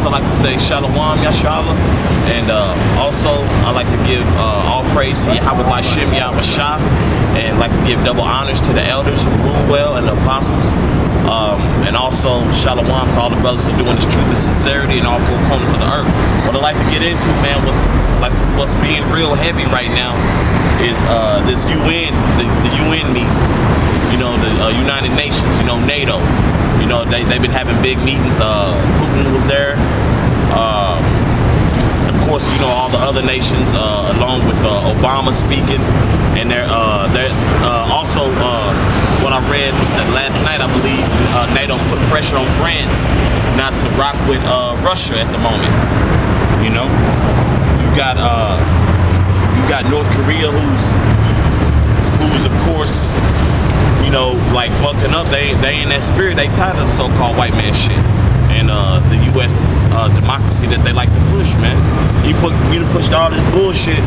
also like to say Shalom Yashala, and also I like to give all praise to Yahweh Hashem Yahweh, and like to give double honors to the elders who rule well and the apostles, and also Shalom to all the brothers who are doing this truth and sincerity in all four corners of the earth. What I like to get into, man, what's being real heavy right now is this UN, the UN meeting. You know, the United Nations, you know, NATO. You know, they've been having big meetings. Putin was there. Of course, you know, all the other nations, along with Obama speaking. And they're also, what I read was that last night, I believe, NATO put pressure on France not to rock with Russia at the moment. You know, you've got North Korea, who's of course, you know, like bucking up. They in that spirit. They tired of the so-called white man shit and the U.S. Democracy that they like to push, man. You done pushed all this bullshit.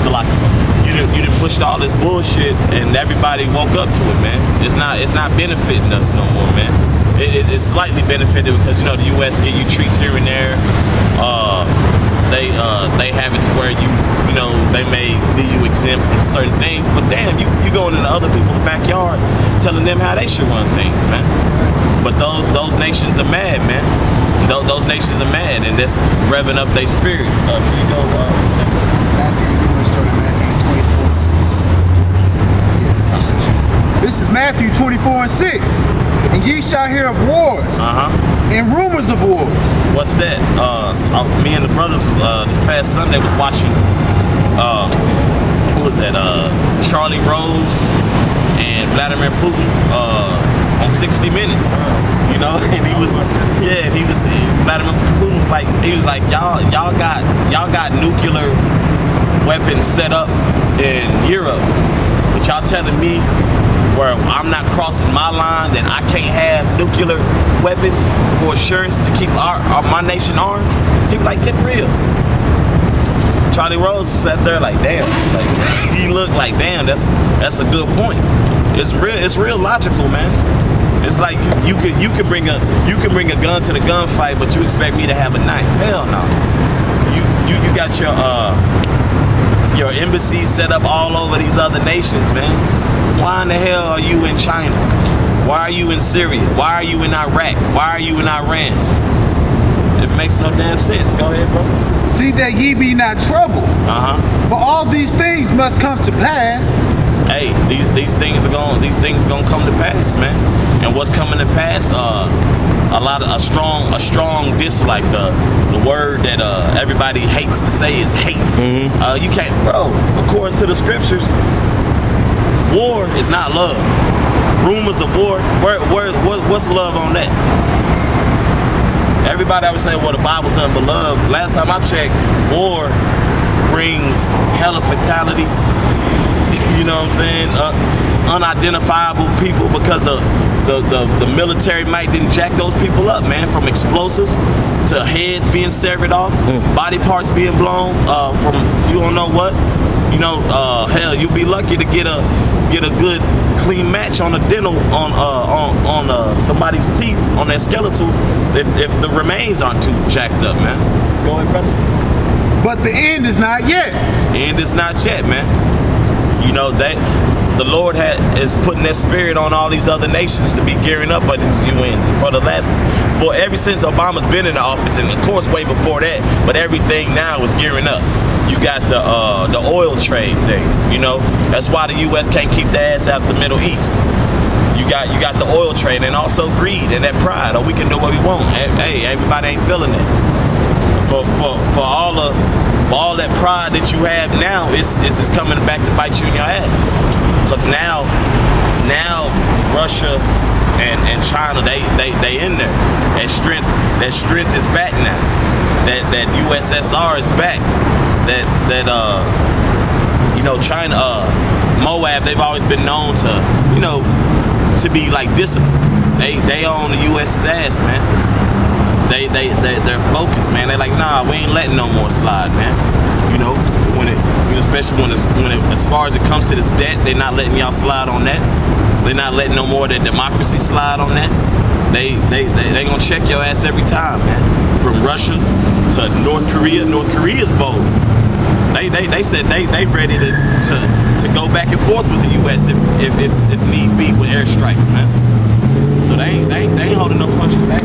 So like, you done pushed all this bullshit, and everybody woke up to it, man. It's not benefiting us no more, man. It's slightly benefited because, you know, the U.S. give you treats here and there. They have it to where you know, they may leave you exempt from certain things, but damn, you going into other people's backyard telling them how they should run things, man. But those nations are mad, man. Those nations are mad, and that's revving up their spirits. Here you go. This is Matthew 24:6. And ye shall hear of wars and rumors of wars. What's that? Me and the brothers was this past Sunday was watching who was that? Charlie Rose and Vladimir Putin on 60 Minutes. You know, and Vladimir Putin was like, y'all got nuclear weapons set up in Europe, but y'all telling me where I'm not crossing my line, that I can't have nuclear weapons for assurance to keep my nation armed? He was like, get real. Charlie Rose sat there like, damn. Like, he looked like, damn, that's a good point. It's real logical, man. It's like you can bring a gun to the gunfight, but you expect me to have a knife? Hell no. You got your embassies set up all over these other nations, man. Why in the hell are you in China? Why are you in Syria? Why are you in Iraq? Why are you in Iran? It makes no damn sense. Go ahead, bro. See that ye be not troubled. For all these things must come to pass. Hey, these things are gonna come to pass, man. And what's coming to pass? A strong dislike. The word that everybody hates to say is hate. You can't, bro. According to the scriptures, war is not love. Rumors of war, what's love on that? Everybody always say, well, the Bible's nothing but love. Last time I checked, war brings hella fatalities. You know what I'm saying? Unidentifiable people, because the military might didn't jack those people up, man. From explosives to heads being severed off, body parts being blown from you don't know what. You know, hell, you'll be lucky to get a good clean match on a dental on somebody's teeth, on their skeletal, if the remains aren't too jacked up, man. Go ahead, brother. But the end is not yet. The end is not yet, man. You know that the Lord is putting that spirit on all these other nations to be gearing up by these UNs. For ever since Obama's been in the office, and of course way before that, but everything now is gearing up. You got the oil trade thing, you know. That's why the U.S. can't keep their ass out the Middle East. You got the oil trade, and also greed and that pride. Oh, we can do what we want. Hey, everybody ain't feeling it. For all that pride that you have now, it's coming back to bite you in your ass. Because now Russia and China, they in there. That strength is back now. That USSR is back. You know, China, Moab, they've always been known to, you know, to be like disciplined. They own the US's ass, man. They're focused, man. They're like, nah, we ain't letting no more slide, man. You know, especially when as far as it comes to this debt, they're not letting y'all slide on that. They're not letting no more of their democracy slide on that. they gonna check your ass every time, man. From Russia to North Korea. North Korea's bold. They said they ready to go back and forth with the U.S. if need be with airstrikes, man. So they ain't holding no punches back.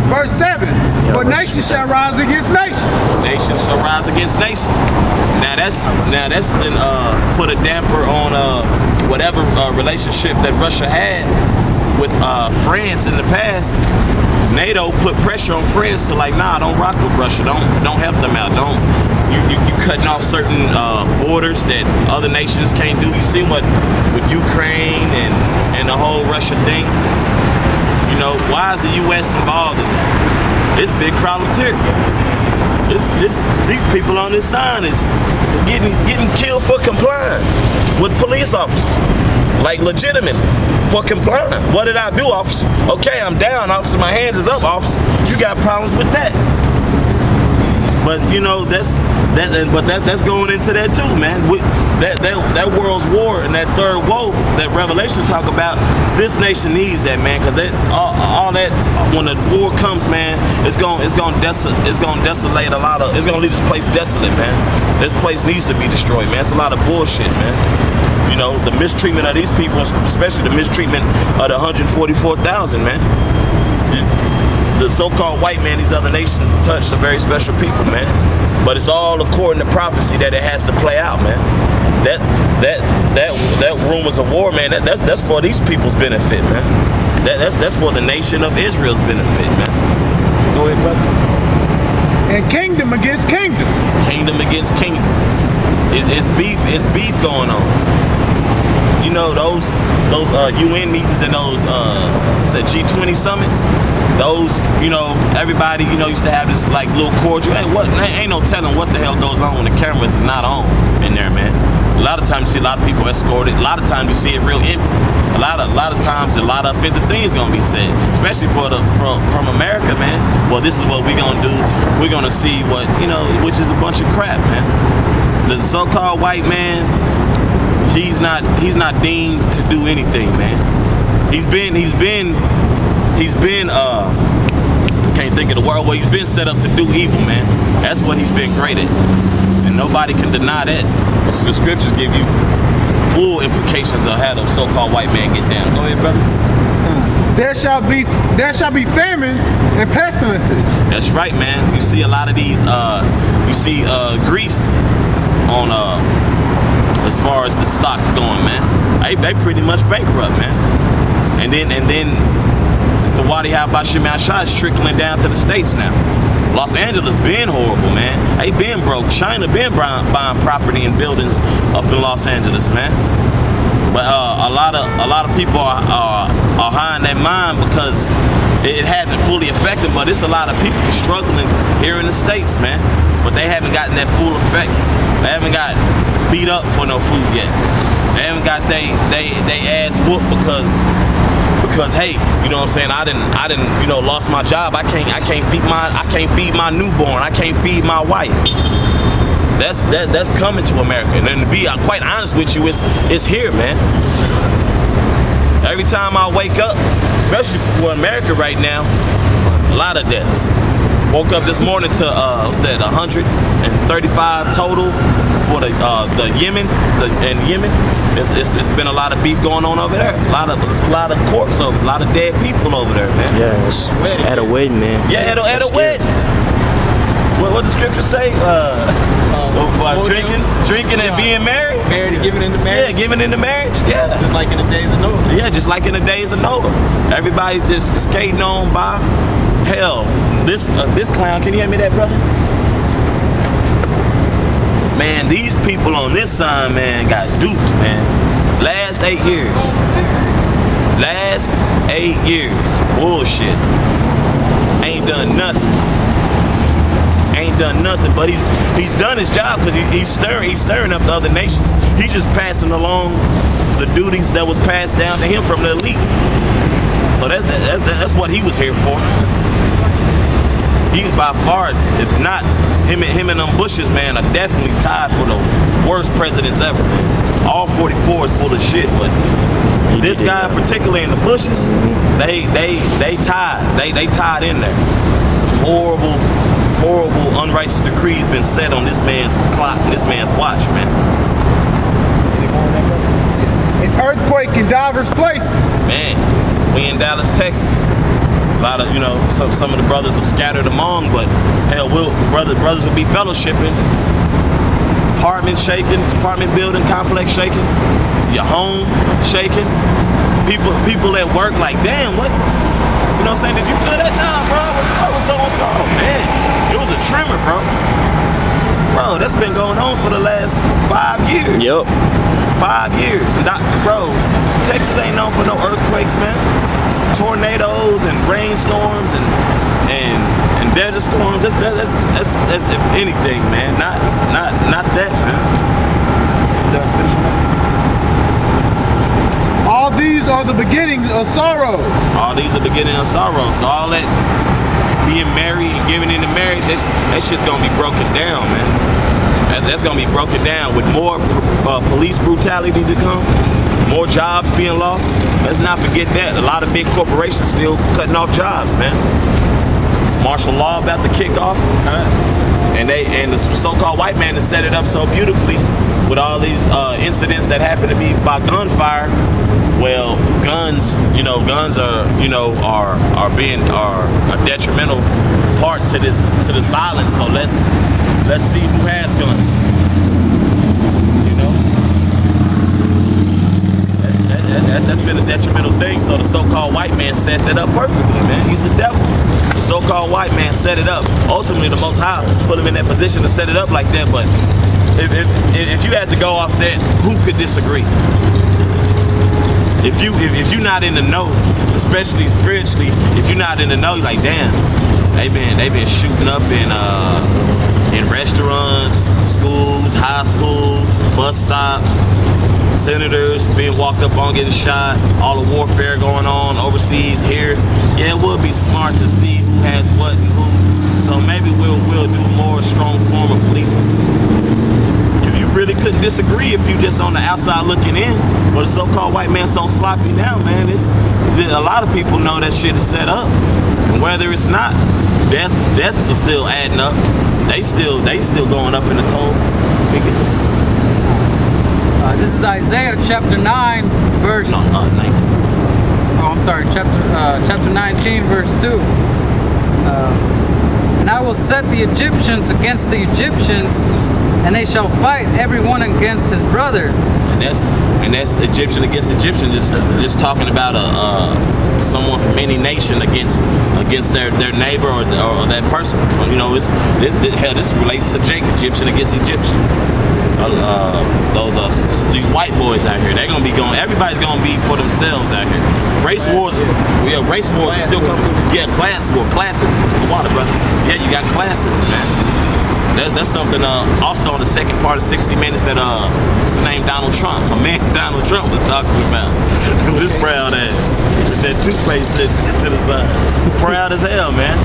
Verse 7. For nation shall rise against nation. Nation shall rise against nation. Now that's put a damper on whatever relationship that Russia had with France in the past. NATO put pressure on France to like, nah, don't rock with Russia. Don't help them out. You cutting off certain borders that other nations can't do. You see what with Ukraine and the whole Russia thing. You know, why is the U.S. involved in that? It's big problems here. These people on this sign is getting killed for complying with police officers. Like legitimately for complying. What did I do, officer? Okay, I'm down, officer. My hands is up, officer. You got problems with that. But you know that's going into that too, man. That world's war and that third woe that Revelations talk about. This nation needs that, man, because all that when the war comes, man, it's gonna desolate a lot of. It's gonna leave this place desolate, man. This place needs to be destroyed, man. It's a lot of bullshit, man. You know, the mistreatment of these people, especially the mistreatment of the 144,000, man. The so-called white man, these other nations touched are very special people, man. But it's all according to prophecy that it has to play out, man. That rumors of war, man. That's for these people's benefit, man. That's for the nation of Israel's benefit, man. Go ahead, brother. And kingdom against kingdom. Kingdom against kingdom. It's beef going on. You know those UN meetings and those G20 summits. Those, you know, everybody, you know, used to have this like little cordial. Ain't no telling what the hell goes on when the cameras is not on in there, man. A lot of times you see a lot of people escorted. A lot of times you see it real empty. A lot of times a lot of offensive things gonna be said, especially from America, man. Well, this is what we're gonna do. We're gonna see what, you know, which is a bunch of crap, man. The so-called white man, he's not deemed to do anything, man. He's been can't think of the word. Well, he's been set up to do evil, man. That's what he's been great at, and nobody can deny that. The scriptures give you full implications of how the so-called white man get down. Go ahead, brother. There shall be famines and pestilences. That's right, man. You see a lot of these. You see Greece on as far as the stocks going, man. They pretty much bankrupt, man. And then the Wadi Habashim Shah is trickling down to the States now. Los Angeles been horrible, man. They been broke. China been buying property and buildings up in Los Angeles, man. But a lot of people are high in their mind because it hasn't fully affected. But it's a lot of people struggling here in the States, man. But they haven't gotten that full effect. They haven't got beat up for no food yet. They haven't got they ass whooped because hey, you know what I'm saying, I didn't you know, lost my job. I can't feed my newborn. I can't feed my wife. That's coming to America. And then to be quite honest with you, it's here, man. Every time I wake up, especially for America right now, a lot of deaths. Woke up this morning to 135 total for the Yemen. It's been a lot of beef going on over there. It's a lot of corpse over, a lot of dead people over there, man. Yeah, it's at a wedding, man. Yeah, at a wedding. What the scripture say? Drinking and being married. Married and giving into marriage. Yeah, giving into marriage. Yeah. Just like in the days of Noah. Yeah, just like in the days of Noah. Everybody just skating on by. Hell, this clown, can you hear me that, brother? Man, these people on this side, man, got duped, man. Last 8 years. Bullshit. Ain't done nothing, but he's done his job because he's stirring up the other nations. He's just passing along the duties that was passed down to him from the elite. So that's what he was here for. he's by far, if not him and them Bushes, man, are definitely tied for the worst presidents ever, man. All 44 is full of shit, but this guy, particularly in the Bushes, they tied. They tied in there. Some horrible, unrighteous decrees been set on this man's clock, this man's watch, man. An earthquake in diverse places. Man, we in Dallas, Texas. A lot of, some of the brothers are scattered among, but hell, brothers will be fellowshipping. Apartments shaking, apartment building complex shaking, your home shaking. People at work like, damn, what? You know what I'm saying? Did you feel that? Nah, bro, what's so? Man, it was a tremor, bro. Bro, that's been going on for the last 5 years. Yep. 5 years. Bro, Texas ain't known for no earthquakes, man. Tornadoes and rainstorms and desert storms. That's if anything, man. Not that, man. All these are the beginnings of sorrows. All these are the beginning of sorrows. So all that being married and giving into marriage, that shit's gonna be broken down, man. That's gonna be broken down with more police brutality to come, more jobs being lost. Let's not forget that. A lot of big corporations still cutting off jobs, man. Martial law about to kick off. And the so-called white man has set it up so beautifully with all these incidents that happen to be by gunfire. Well, guns are a detrimental part to this violence. So let's see who has guns. That's been a detrimental thing. So the so-called white man set that up perfectly, man. He's the devil. The so-called white man set it up. Ultimately, the Most High put him in that position to set it up like that. But if you had to go off that, who could disagree? If you're not in the know, especially spiritually, if you're not in the know, you're like, damn, they've been shooting up in restaurants, schools, high schools, bus stops, senators being walked up on, getting shot, all the warfare going on overseas, here. Yeah, it would be smart to see who has what and who. So maybe we'll do more strong form of policing. You really couldn't disagree if you just on the outside looking in. But the so-called white man so sloppy now, man. A lot of people know that shit is set up, and whether it's not, deaths are still adding up. They still going up in the tolls. This is Isaiah chapter 9, verse. 19. Oh, I'm sorry, chapter 19, verse 2. And I will set the Egyptians against the Egyptians, and they shall fight everyone against his brother. And that's Egyptian against Egyptian, just talking about someone from any nation against their neighbor or that person. This relates to Jacob, Egyptian against Egyptian. These white boys out here, they're gonna be going. Everybody's gonna be for themselves out here. Race wars are still coming. Yeah, classes. Water, brother. Yeah, you got classes, man. That's something also on the second part of 60 Minutes that his name Donald Trump, my man Donald Trump was talking about. With his proud ass, with that toothpaste to the side, proud as hell, man.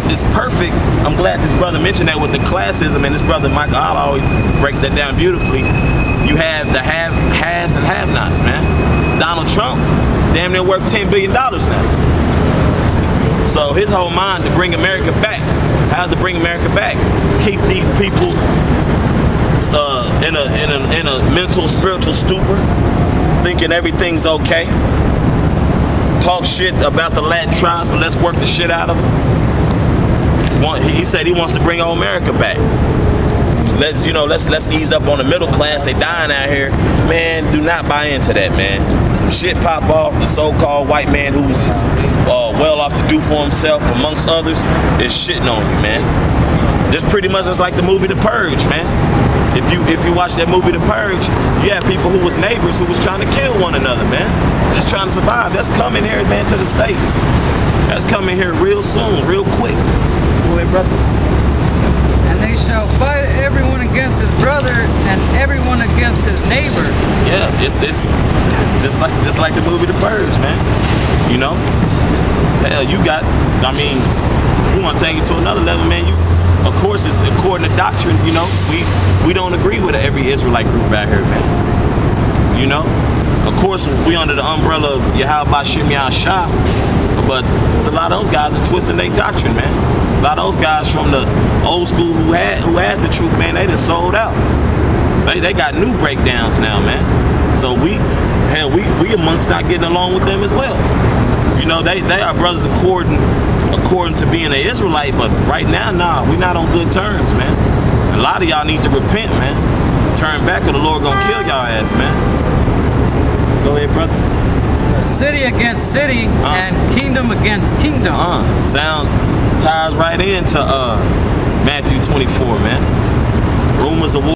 It's perfect. I'm glad this brother mentioned that with the classism, and this brother Michael All always breaks that down beautifully. You have the haves and have-nots, man. Donald Trump, damn near worth $10 billion now. So his whole mind to bring America back. How's it bring America back? Keep these people in a mental, spiritual stupor, thinking everything's okay. Talk shit about the Latin tribes, but let's work the shit out of them. He said he wants to bring old America back. Let's ease up on the middle class. They dying out here. Man, do not buy into that, man. Some shit pop off. The so-called white man who's well off to do for himself, amongst others, is shitting on you, man. Just pretty much just like the movie The Purge, man. If you watch that movie The Purge, you have people who was neighbors who was trying to kill one another, man. Just trying to survive. That's coming here, man, to the States. That's coming here real soon, real quick. Go ahead, brother. And they shall fight everyone against his brother and everyone against his neighbor. Yeah, it's just like the movie The Purge, man. You know? Hell, you got, I mean, if you want to take it to another level, man, you, of course, it's according to doctrine, you know, we don't agree with every Israelite group out here, man. You know? Of course, we under the umbrella of Yahweh Shem Yahshua, but a lot of those guys are twisting their doctrine, man. A lot of those guys from the old school who had the truth, man, they just sold out. They got new breakdowns now, man. So we amongst not getting along with them as well. You know, they are brothers according to being an Israelite, but right now, nah, we not on good terms, man. A lot of y'all need to repent, man. Turn back or the Lord gonna kill y'all ass, man. Go ahead, brother. City against city and kingdom against kingdom. Ties right into Matthew 24, man. Rumors of war.